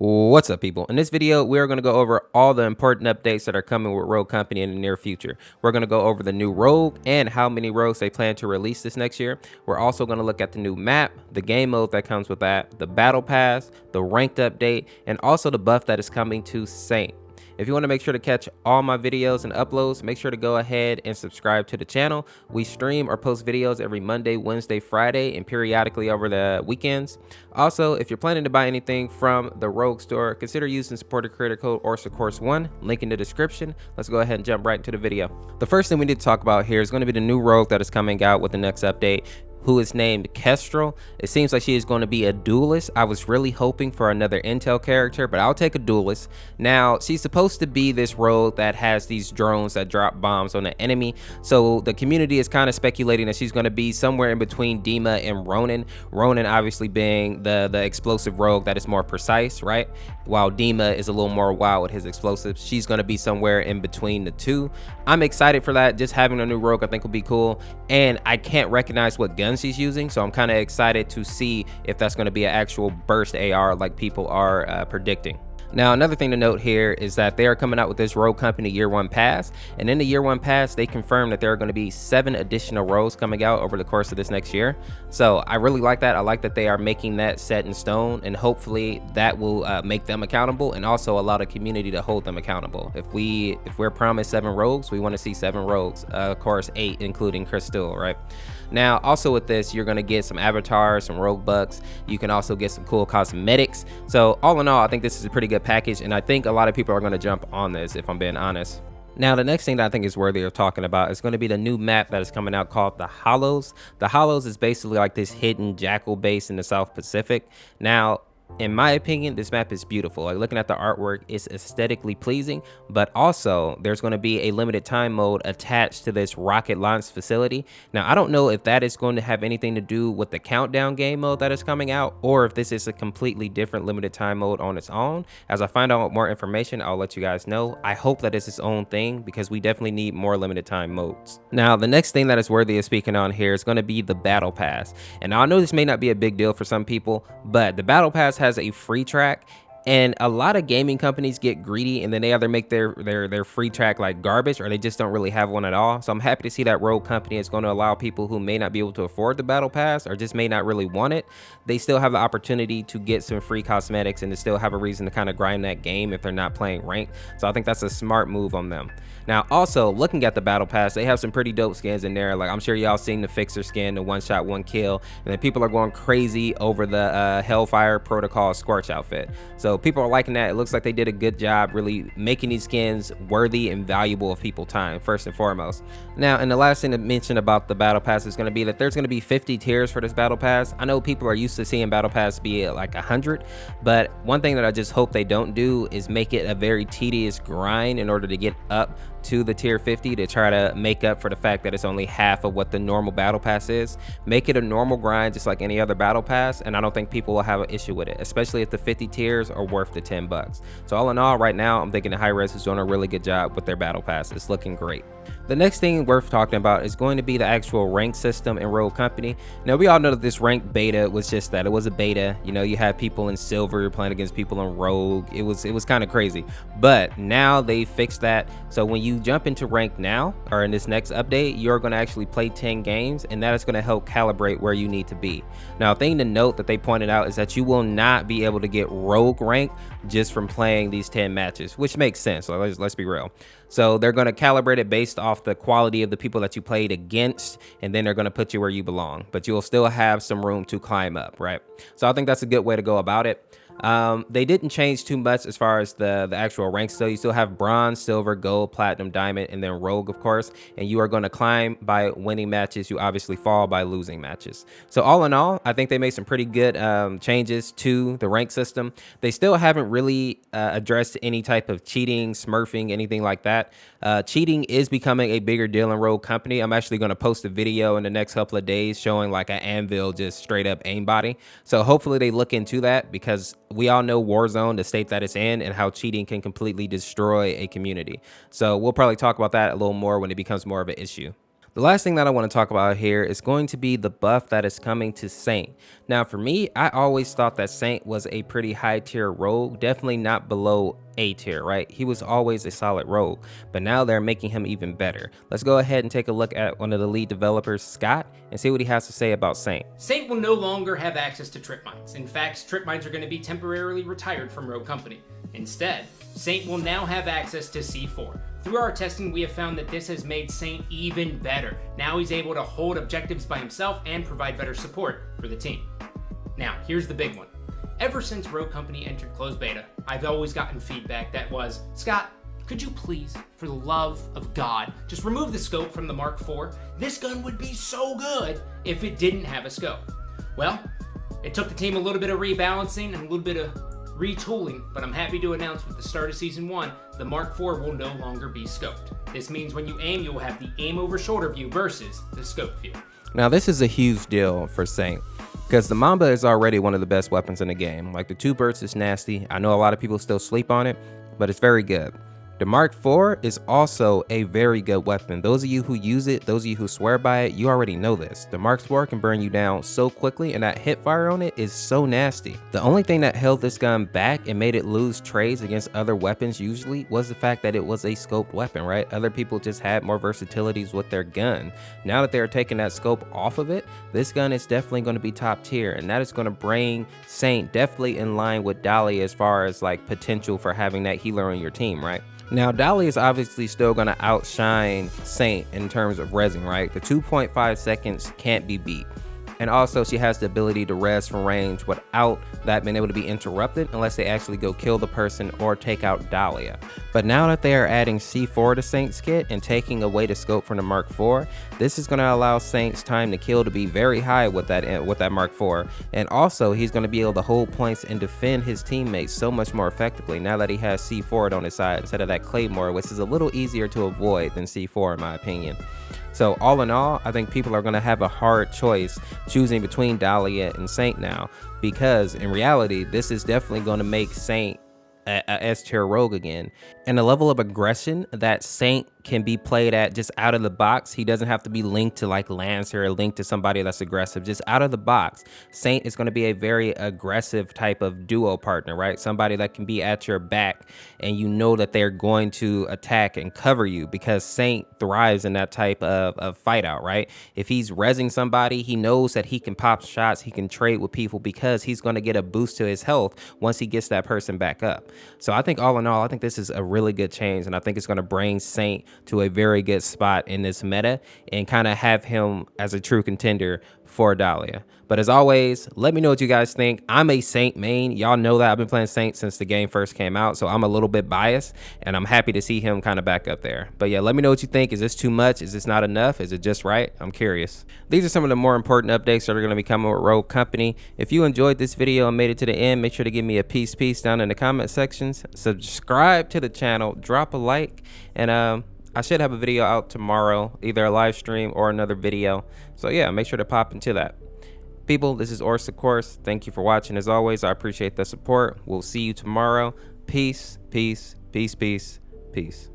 What's up, people? In this video, we are going to go over all the important updates that are coming with Rogue Company in the near future. We're going to go over the new Rogue and how many Rogues they plan to release this next year. We're also going to look at the new map, the game mode that comes with that, the Battle Pass, the ranked update, and also the buff that is coming to Saint. If you want to make sure to catch all my videos and uploads, make sure to go ahead and subscribe to the channel. We stream or post videos every Monday, Wednesday, Friday, and periodically over the weekends. Also, if you're planning to buy anything from the Rogue store, consider using supporter creator code ORSACourse1, link in the description. Let's go ahead and jump right into the video. The first thing we need to talk about here is going to be the new Rogue that is coming out with the next update, who is named Kestrel. It seems like she is going to be a duelist. I was really hoping for another Intel character, but I'll take a duelist. Now, she's supposed to be this rogue that has these drones that drop bombs on the enemy. So the community is kind of speculating that she's going to be somewhere in between Dima and Ronin. Ronin obviously being the explosive rogue that is more precise, right? While Dima is a little more wild with his explosives. She's going to be somewhere in between the two. I'm excited for that. Just having a new rogue I think will be cool. And I can't recognize what gun she's using, so I'm kind of excited to see if that's going to be an actual burst AR like people are predicting. Now, another thing to note here is that they are coming out with this Rogue Company Year 1 Pass, and in the Year 1 Pass, they confirmed that there are going to be 7 additional roles coming out over the course of this next year. So I really like that. I like that they are making that set in stone, and hopefully that will make them accountable and also allow the community to hold them accountable. If we're promised 7 rogues, we want to see 7 rogues. Of course, 8 including Crystal, right? Now, also with this, you're going to get some avatars, some rogue bucks. You can also get some cool cosmetics. So all in all, I think this is a pretty good package, and I think a lot of people are going to jump on this, if I'm being honest. Now, the next thing that I think is worthy of talking about is going to be the new map that is coming out called the Hollows. The Hollows is basically like this hidden jackal base in the South Pacific. Now, in my opinion, this map is beautiful. Like, looking at the artwork, it's aesthetically pleasing, but also there's going to be a limited time mode attached to this rocket launch facility. Now, I don't know if that is going to have anything to do with the countdown game mode that is coming out, or if this is a completely different limited time mode on its own. As I find out more information, I'll let you guys know. I hope that it's its own thing, because we definitely need more limited time modes. Now, the next thing that is worthy of speaking on here is going to be the Battle Pass. And I know this may not be a big deal for some people, but the Battle Pass has a free track, and a lot of gaming companies get greedy and then they either make their free track like garbage, or they just don't really have one at all. So I'm happy to see that Rogue Company is going to allow people who may not be able to afford the Battle Pass or just may not really want it, they still have the opportunity to get some free cosmetics and to still have a reason to kind of grind that game if they're not playing ranked. So I think that's a smart move on them. Now, also looking at the Battle Pass, they have some pretty dope skins in there. Like, I'm sure y'all seen the Fixer skin, the one shot, one kill, and then people are going crazy over the Hellfire Protocol Scorch outfit. So people are liking that. It looks like they did a good job really making these skins worthy and valuable of people's time, first and foremost. Now, and the last thing to mention about the Battle Pass is going to be that there's going to be 50 tiers for this Battle Pass. I know people are used to seeing Battle Pass be at like 100, but one thing that I just hope they don't do is make it a very tedious grind in order to get up to the tier 50 to try to make up for the fact that it's only half of what the normal Battle Pass is. Make it a normal grind just like any other Battle Pass, and I don't think people will have an issue with it, especially if the 50 tiers are worth the 10 bucks. So all in all, right now I'm thinking the Hi-Rez is doing a really good job with their Battle Pass. It's looking great. The next thing worth talking about is going to be the actual rank system in Rogue Company. Now, we all know that this rank beta was just that. It was a beta. You know, you had people in silver playing against people in Rogue. It was kind of crazy. But now they fixed that. So when you jump into rank now, or in this next update, you're going to actually play 10 games, and that is going to help calibrate where you need to be. Now, a thing to note that they pointed out is that you will not be able to get Rogue rank just from playing these 10 matches, which makes sense. So let's be real. So they're going to calibrate it based off the quality of the people that you played against, and then they're going to put you where you belong, but you'll still have some room to climb up, right? So I think that's a good way to go about it. They didn't change too much as far as the actual ranks. So you still have bronze, silver, gold, platinum, diamond, and then rogue, of course. And you are going to climb by winning matches. You obviously fall by losing matches. So all in all, I think they made some pretty good changes to the rank system. They still haven't really addressed any type of cheating, smurfing, anything like that. Cheating is becoming a bigger deal in Rogue Company. I'm actually going to post a video in the next couple of days showing like an anvil just straight up aimbotting. So hopefully they look into that, because we all know Warzone, the state that it's in, and how cheating can completely destroy a community. So we'll probably talk about that a little more when it becomes more of an issue. The last thing that I want to talk about here is going to be the buff that is coming to Saint. Now, for me, I always thought that Saint was a pretty high tier rogue, definitely not below A tier, right? He was always a solid rogue, but now they're making him even better. Let's go ahead and take a look at one of the lead developers, Scott, and see what he has to say about Saint. Saint will no longer have access to trip mines. In fact, trip mines are going to be temporarily retired from Rogue Company. Instead, Saint will now have access to C4. Through our testing, we have found that this has made Saint even better. Now he's able to hold objectives by himself and provide better support for the team. Now, here's the big one. Ever since Rogue Company entered closed beta, I've always gotten feedback that was, Scott, could you please, for the love of God, just remove the scope from the Mark IV? This gun would be so good if it didn't have a scope. Well, it took the team a little bit of rebalancing and a little bit of retooling, but I'm happy to announce with the start of Season 1, the Mark IV will no longer be scoped. This means when you aim, you will have the aim over shoulder view versus the scope view. Now, this is a huge deal for Saint, because the Mamba is already one of the best weapons in the game. Like, the two bursts is nasty. I know a lot of people still sleep on it, but it's very good. The Mark IV is also a very good weapon. Those of you who use it, those of you who swear by it, you already know this. The Mark IV can burn you down so quickly, and that hip fire on it is so nasty. The only thing that held this gun back and made it lose trades against other weapons usually was the fact that it was a scoped weapon, right? Other people just had more versatilities with their gun. Now that they're taking that scope off of it, this gun is definitely going to be top tier, and that is going to bring Saint definitely in line with Dahlia as far as like potential for having that healer on your team, right? Now, Dahlia is obviously still going to outshine Saint in terms of rezzing, right? The 2.5 seconds can't be beat. And also, she has the ability to res from range without that being able to be interrupted unless they actually go kill the person or take out Dahlia. But now that they are adding C4 to Saint's kit and taking away the scope from the Mark IV, this is going to allow Saint's time to kill to be very high with that Mark IV. And also, he's going to be able to hold points and defend his teammates so much more effectively now that he has C4 on his side instead of that Claymore, which is a little easier to avoid than C4 in my opinion. So all in all, I think people are going to have a hard choice choosing between Dahlia and Saint now, because in reality, this is definitely going to make Saint a S tier rogue again. And the level of aggression that Saint can be played at just out of the box, he doesn't have to be linked to like Lancer or linked to somebody that's aggressive. Just out of the box, Saint is going to be a very aggressive type of duo partner, right? Somebody that can be at your back and you know that they're going to attack and cover you, because Saint thrives in that type of fight out, right? If he's rezzing somebody, he knows that he can pop shots, he can trade with people because he's going to get a boost to his health once he gets that person back up. So I think all in all, I think this is a really good change, and I think it's going to bring Saint to a very good spot in this meta and kind of have him as a true contender for Dahlia. But as always, let me know what you guys think. I'm a Saint main. Y'all know that I've been playing Saint since the game first came out, so I'm a little bit biased, and I'm happy to see him kind of back up there. But yeah, let me know what you think. Is this too much? Is this not enough? Is it just right? I'm curious. These are some of the more important updates that are going to be coming with Rogue Company. If you enjoyed this video and made it to the end, make sure to give me a peace down in the comment sections. Subscribe to the channel, drop a like, and I should have a video out tomorrow, either a live stream or another video. So yeah, make sure to pop into that. People, this is Ors, of course. Thank you for watching. As always, I appreciate the support. We'll see you tomorrow. Peace, peace, peace, peace, peace.